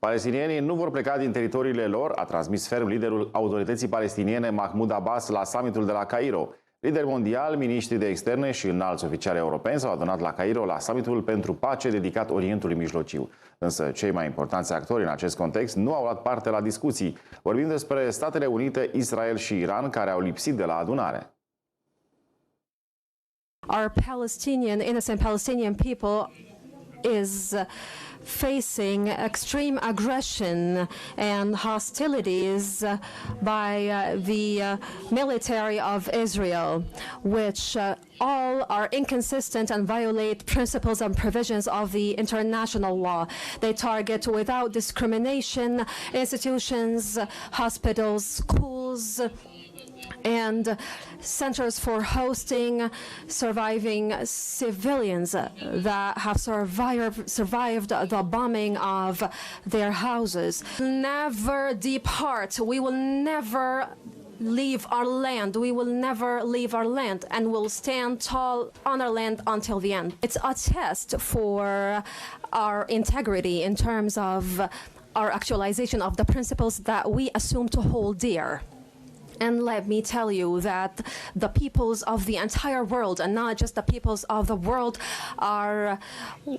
Palestinienii nu vor pleca din teritoriile lor, a transmis ferm liderul autorității palestiniene Mahmoud Abbas la summitul de la Cairo. Lideri mondiali, miniștri de externe și înalți oficiali europeni s-au adunat la Cairo la summitul pentru pace dedicat Orientului Mijlociu. Însă cei mai importanți actori în acest context nu au luat parte la discuții. Vorbim despre Statele Unite, Israel și Iran, care au lipsit de la adunare. Our innocent Palestinian people is facing extreme aggression and hostilities by the military of Israel, which all are inconsistent and violate principles and provisions of the international law. They target without discrimination institutions, hospitals, schools, and centers for hosting surviving civilians that have survived the bombing of their houses. Never depart. We will never leave our land. We will never leave our land, and will stand tall on our land until the end. It's a test for our integrity in terms of our actualization of the principles that we assume to hold dear. And let me tell you that the peoples of the entire world, and not just the peoples of the world, are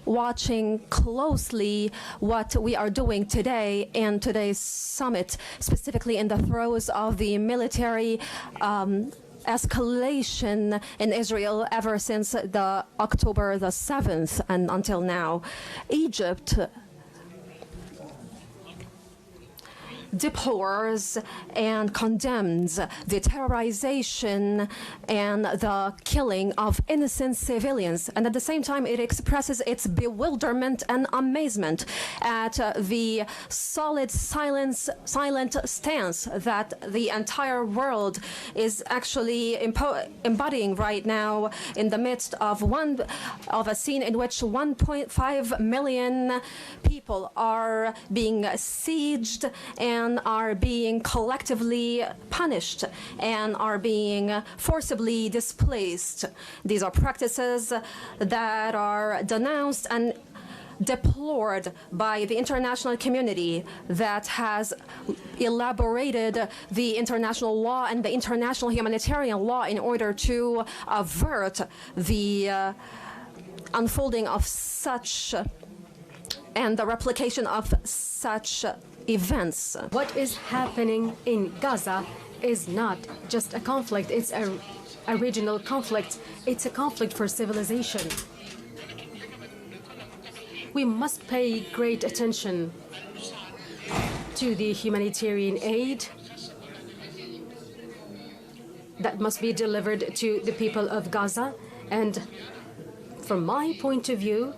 watching closely what we are doing today in today's summit, specifically in the throes of the military escalation in Israel ever since the October the 7th and until now. Egypt deplores and condemns the terrorization and the killing of innocent civilians, and at the same time it expresses its bewilderment and amazement at the silent stance that the entire world is actually embodying right now in the midst of a scene in which 1.5 million people are being sieged and are being collectively punished and are being forcibly displaced. These are practices that are denounced and deplored by the international community that has elaborated the international law and the international humanitarian law in order to avert the unfolding of such and the replication of such events. What is happening in Gaza is not just a conflict, it's a regional conflict. It's a conflict for civilization. We must pay great attention to the humanitarian aid that must be delivered to the people of Gaza. And from my point of view,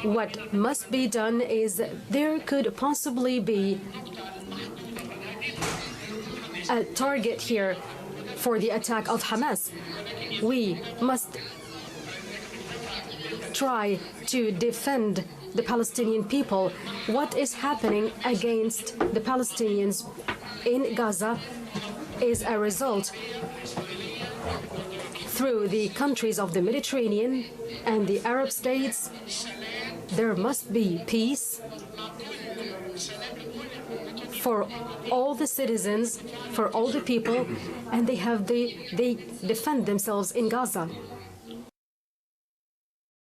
what must be done is there could possibly be a target here for the attack of Hamas. We must try to defend the Palestinian people. What is happening against the Palestinians in Gaza is a result through the countries of the Mediterranean and the Arab states. There must be peace for all the citizens, for all the people, and they defend themselves in Gaza.